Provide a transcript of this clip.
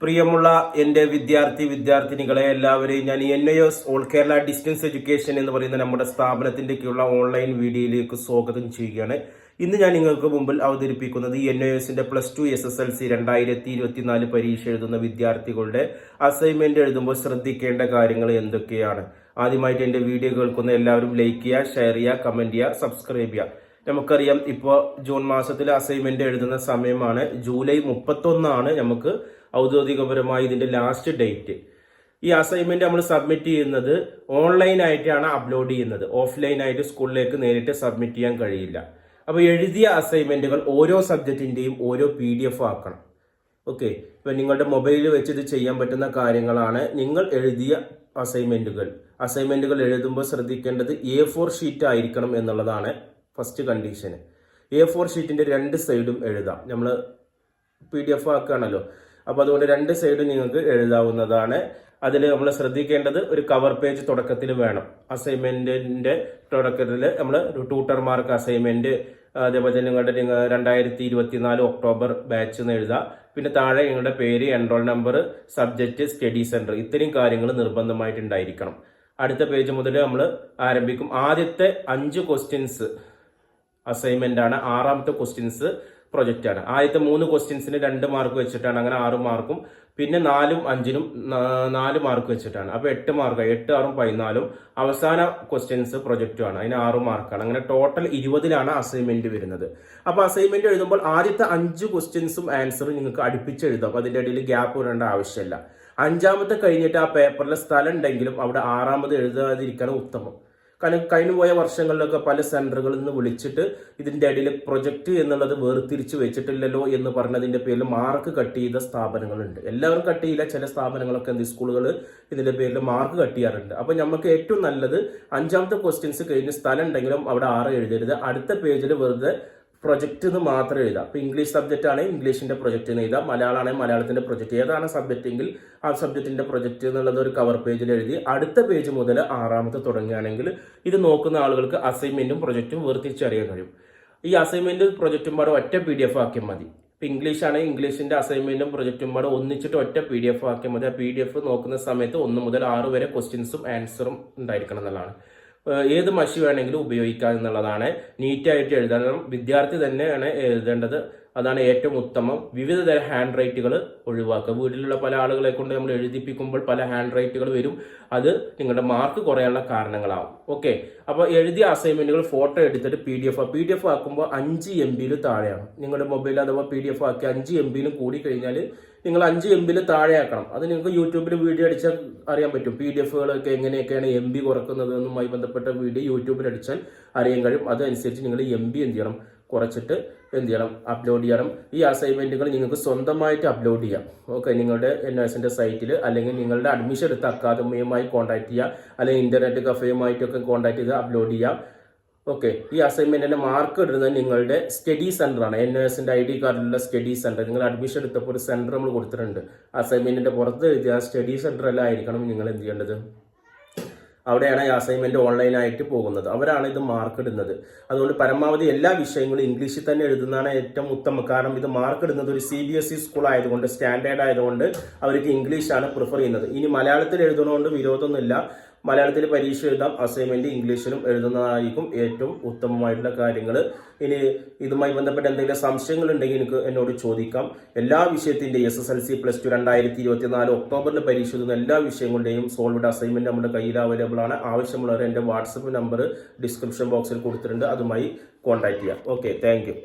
പ്രിയമുള്ള എൻ്റെ വിദ്യാർത്ഥിനികളെ എല്ലാവരെയും ഞാൻ NIOS all Kerala distance education എന്ന് പറയുന്ന നമ്മുടെ സ്ഥാപനത്തിൻ്റെ കീഴിലുള്ള ഓൺലൈൻ വീഡിയോയിലേക്ക് സ്വാഗതം ചെയ്യുകയാണ്. ഇന്ന് ഞാൻ നിങ്ങൾക്ക് മുമ്പിൽ അവതരിപ്പിക്കുന്നത് NIOSന്റെ +2 SSLC 2024 പരീക്ഷ എഴുതുന്ന വിദ്യാർത്ഥികളുടെ അസൈൻമെന്റ് എഴുതുമ്പോൾ ശ്രദ്ധിക്കേണ്ട കാര്യങ്ങൾ എന്തൊക്കെയാണ്. ആദ്യമായിട്ട് എൻ്റെ വീഡിയോ കേൾക്കുന്ന എല്ലാവരും ലൈക്ക് ചെയ്യുക, ഷെയർ ചെയ്യുക, കമന്റ് ചെയ്യുക, സബ്സ്ക്രൈബ് ചെയ്യുക. നമുക്കറിയാം ഇപ്പോൾ ജൂൺ മാസത്തിൽ അസൈൻമെന്റ് എഴുതുന്ന സമയമാണ്. ജൂലൈ 31 നമുക്ക് ഔദ്യോഗികപരമായി ഇതിന്റെ ലാസ്റ്റ് ഡേറ്റ്. ഈ അസൈൻമെന്റ് നമ്മൾ സബ്മിറ്റ് ചെയ്യുന്നത് ഓൺലൈനായിട്ടാണ് അപ്ലോഡ് ചെയ്യുന്നത്. ഓഫ്ലൈനായിട്ട് സ്കൂളിലേക്ക് നേരിട്ട് സബ്മിറ്റ് ചെയ്യാൻ കഴിയില്ല. അപ്പോൾ എഴുതിയ അസൈൻമെന്റുകൾ ഓരോ സബ്ജക്റ്റിന്റെയും ഓരോ PDF ആക്കണം. ഓക്കെ, ഇപ്പം നിങ്ങളുടെ മൊബൈലിൽ വെച്ച് ഇത് ചെയ്യാൻ പറ്റുന്ന കാര്യങ്ങളാണ്. നിങ്ങൾ എഴുതിയ അസൈൻമെന്റുകൾ എഴുതുമ്പോൾ ശ്രദ്ധിക്കേണ്ടത് A4 ഷീറ്റ് ആയിരിക്കണം എന്നുള്ളതാണ് ഫസ്റ്റ് കണ്ടീഷന്. A4 ഷീറ്റിന്റെ 2 സൈഡും എഴുതാം. നമ്മൾ PDF ആക്കുകയാണല്ലോ, അപ്പോൾ അതുകൊണ്ട് 2 സൈഡും നിങ്ങൾക്ക് എഴുതാവുന്നതാണ്. അതിൽ നമ്മൾ ശ്രദ്ധിക്കേണ്ടത് ഒരു കവർ പേജ് തുടക്കത്തിൽ വേണം. അസൈൻമെന്റിന്റെ തുടക്കത്തിൽ നമ്മൾ ട്യൂട്ടർമാർക്ക് അസൈൻമെന്റ്, അതേപോലെ തന്നെ നിങ്ങളുടെ 2024 ഒക്ടോബർ ബാച്ച് എന്ന് എഴുതാം. പിന്നെ താഴെ നിങ്ങളുടെ പേര്, enrol number, subject, study centre, ഇത്രയും കാര്യങ്ങൾ നിർബന്ധമായിട്ടുണ്ടായിരിക്കണം. അടുത്ത പേജ് മുതൽ നമ്മൾ ആരംഭിക്കും. ആദ്യത്തെ 5 ക്വസ്റ്റ്യൻസ് അസൈൻമെന്റ് ആണ്. 6ാമത്തെ ക്വസ്റ്റ്യൻസ് പ്രൊജക്റ്റ് ആണ്. ആദ്യത്തെ 3 ക്വസ്റ്റ്യൻസിന് 2 മാർക്ക് വെച്ചിട്ടാണ്, അങ്ങനെ 6 മാർക്കും. പിന്നെ 4ഉം 5നും 4 മാർക്ക് വെച്ചിട്ടാണ്. അപ്പോൾ 8 മാർക്ക്, 8, 6, 14. അവസാന ക്വസ്റ്റ്യൻസ് പ്രൊജക്റ്റും ആണ്, അതിന് 6 മാർക്കാണ്. അങ്ങനെ ടോട്ടൽ 20ലാണ് അസൈൻമെന്റ് വരുന്നത്. അപ്പോൾ അസൈൻമെന്റ് എഴുതുമ്പോൾ ആദ്യത്തെ 5 ക്വസ്റ്റ്യൻസും ആൻസറും നിങ്ങൾക്ക് അടുപ്പിച്ച് എഴുതാം. അതിന്റെ ഇടയിൽ ഗ്യാപ്പ് ഇടേണ്ട ആവശ്യമില്ല. 5ാമത്തെ കഴിഞ്ഞിട്ട് ആ പേപ്പറിൽ സ്ഥലം ഉണ്ടെങ്കിലും അവിടെ 6ാമത് എഴുതാതിരിക്കണം ഉത്തമം. കാരണം കഴിഞ്ഞു പോയ വർഷങ്ങളിലൊക്കെ പല സെന്ററുകളിൽ നിന്ന് വിളിച്ചിട്ട് ഇതിന്റെ ഇടയിൽ പ്രൊജക്ട് എന്നുള്ളത് വേർതിരിച്ച് വെച്ചിട്ടില്ലല്ലോ എന്ന് പറഞ്ഞതിന്റെ പേരിൽ മാർക്ക് കട്ട് ചെയ്ത സ്ഥാപനങ്ങളുണ്ട്. എല്ലാവരും കട്ട് ചെയ്യില്ല, ചില സ്ഥാപനങ്ങളൊക്കെ സ്കൂളുകൾ ഇതിന്റെ പേരിൽ മാർക്ക് കട്ട് ചെയ്യാറുണ്ട്. അപ്പൊ നമുക്ക് ഏറ്റവും നല്ലത് 5ാമത്തെ ക്വസ്റ്റ്യൻസ് കഴിഞ്ഞ് സ്ഥലം ഉണ്ടെങ്കിലും അവിടെ 6 എഴുതരുത്. അടുത്ത പേജിൽ വെറുതെ പ്രൊജക്റ്റ് എന്ന് മാത്രം എഴുതാം. ഇപ്പൊ ഇംഗ്ലീഷ് സബ്ജക്റ്റ് ആണെങ്കിൽ ഇംഗ്ലീഷിന്റെ പ്രൊജക്റ്റ് എന്ന് എഴുതാം, മലയാളമാണെങ്കിൽ മലയാളത്തിന്റെ പ്രൊജക്റ്റ്, ഏതാണ് സബ്ജക്റ്റ് എങ്കിൽ ആ സബ്ജക്റ്റിന്റെ പ്രൊജക്റ്റ് എന്നുള്ളത് ഒരു കവർ പേജിൽ എഴുതി അടുത്ത പേജ് മുതൽ 6ാമത്തെ തുടങ്ങുകയാണെങ്കിൽ ഇത് നോക്കുന്ന ആളുകൾക്ക് അസൈൻമെന്റും പ്രൊജക്റ്റും വേർതിരിച്ചറിയാൻ കഴിയും. ഈ അസൈൻമെന്റ് പ്രൊജക്റ്റും പാടെ ഒറ്റ PDF ആക്കിയാൽ മതി. ഇപ്പൊ ഇംഗ്ലീഷ് ആണെങ്കിൽ ഇംഗ്ലീഷിന്റെ അസൈൻമെന്റും പ്രൊജക്റ്റും പാടെ ഒന്നിച്ചിട്ട് ഒറ്റ PDF ആക്കിയാൽ മതി. ആ PDF നോക്കുന്ന സമയത്ത് 1 മുതൽ 6 വരെ ക്വസ്റ്റ്യൻസും ആൻസറും ഉണ്ടായിരിക്കണം എന്നുള്ളതാണ്. ഏത് മഷി വേണമെങ്കിലും ഉപയോഗിക്കാം എന്നുള്ളതാണ്. നീറ്റായിട്ട് എഴുതണം. വിദ്യാർത്ഥി തന്നെയാണ് എഴുതേണ്ടത്, അതാണ് ഏറ്റവും ഉത്തമം. വിവിധ തരം ഹാൻഡ് റൈറ്റുകൾ ഒഴിവാക്കുക. വീട്ടിലുള്ള പല ആളുകളെ കൊണ്ട് നമ്മൾ എഴുതിപ്പിക്കുമ്പോൾ പല ഹാൻഡ് റൈറ്റുകൾ വരും. അത് നിങ്ങളുടെ മാർക്ക് കുറയാനുള്ള കാരണങ്ങളാവും. ഓക്കെ, അപ്പോൾ എഴുതിയ അസൈൻമെന്റുകൾ ഫോട്ടോ എടുത്തിട്ട് PDF ആക്കുമ്പോൾ 5 MB താഴെയാണ്. നിങ്ങളുടെ മൊബൈൽ അഥവാ PDF ആക്കി 5 MB കൂടി കഴിഞ്ഞാൽ നിങ്ങൾ 5 MB താഴെ ആക്കണം. അത് നിങ്ങൾക്ക് യൂട്യൂബിൽ വീഡിയോ അടിച്ചാൽ അറിയാൻ പറ്റും. PDFകളൊക്കെ എങ്ങനെയൊക്കെയാണ് MB കുറക്കുന്നത് എന്നുമായി ബന്ധപ്പെട്ട വീഡിയോ യൂട്യൂബിൽ അടിച്ചാൽ അറിയാൻ കഴിയും. അതനുസരിച്ച് നിങ്ങൾ MB എന്ത് ചെയ്യണം, കുറച്ചിട്ട് എന്ത് ചെയ്യണം, അപ്ലോഡ് ചെയ്യണം. ഈ അസൈൻമെന്റുകൾ നിങ്ങൾക്ക് സ്വന്തമായിട്ട് അപ്ലോഡ് ചെയ്യാം. ഓക്കെ, നിങ്ങളുടെ NIOSന്റെ സൈറ്റിൽ, അല്ലെങ്കിൽ നിങ്ങളുടെ അഡ്മിഷൻ എടുത്ത അക്കാദമിയുമായി കോൺടാക്ട് ചെയ്യുക, അല്ലെങ്കിൽ ഇന്റർനെറ്റ് കഫേയുമായിട്ടൊക്കെ കോൺടാക്ട് ചെയ്ത് അപ്ലോഡ് ചെയ്യാം. ഓക്കെ, ഈ അസൈൻമെന്റിന്റെ മാർക്ക് ഇടുന്നത് നിങ്ങളുടെ സ്റ്റഡി സെന്റർ ആണ്. NIOSന്റെ ID കാർഡിലുള്ള സ്റ്റഡി സെന്റർ. നിങ്ങൾ അഡ്മിഷൻ എടുത്തപ്പോൾ ഒരു സെന്റർ നമ്മൾ കൊടുത്തിട്ടുണ്ട്. അസൈൻമെന്റിന്റെ പുറത്ത് എഴുതിയ സ്റ്റഡി സെന്റർ എല്ലാം ആയിരിക്കണം നിങ്ങൾ എന്ത് ചെയ്യേണ്ടത്. അവിടെയാണ് ഈ അസൈൻമെന്റ് ഓൺലൈനായിട്ട് പോകുന്നത്. അവരാണ് ഇത് മാർക്ക് ഇടുന്നത്. അതുകൊണ്ട് പരമാവധി എല്ലാ വിഷയങ്ങളും ഇംഗ്ലീഷിൽ തന്നെ എഴുതുന്നതാണ് ഏറ്റവും ഉത്തമം. കാരണം ഇത് മാർക്ക് ഇടുന്നത് ഒരു CBSE സ്കൂൾ ആയതുകൊണ്ട്, സ്റ്റാൻഡേർഡ് ആയതുകൊണ്ട് അവർക്ക് ഇംഗ്ലീഷാണ് പ്രിഫർ ചെയ്യുന്നത്. ഇനി മലയാളത്തിൽ എഴുതണോണ്ട് വിരോധമൊന്നുമില്ല. മലയാളത്തിൽ പരീക്ഷ എഴുതാം, അസൈൻമെന്റ് ഇംഗ്ലീഷിലും എഴുതുന്നതായിരിക്കും ഏറ്റവും ഉത്തമമായിട്ടുള്ള കാര്യങ്ങൾ. ഇനി ഇതുമായി ബന്ധപ്പെട്ട എന്തെങ്കിലും സംശയങ്ങൾ ഉണ്ടെങ്കിൽ എനിക്ക് എന്നോട് ചോദിക്കാം. എല്ലാ വിഷയത്തിന്റെ SSLC +2 2024 ഒക്ടോബറിൽ പരീക്ഷ എഴുതുന്ന എല്ലാ വിഷയങ്ങളുടെയും സോൾവ്ഡ് അസൈൻമെന്റ് നമ്മുടെ കയ്യിൽ അവൈലബിൾ ആണ്. ആവശ്യമുള്ളവർ എൻ്റെ വാട്സപ്പ് നമ്പർ ഡിസ്ക്രിപ്ഷൻ ബോക്സിൽ കൊടുത്തിട്ടുണ്ട്, അതുമായി കോൺടാക്ട് ചെയ്യാം. Okay, thank you.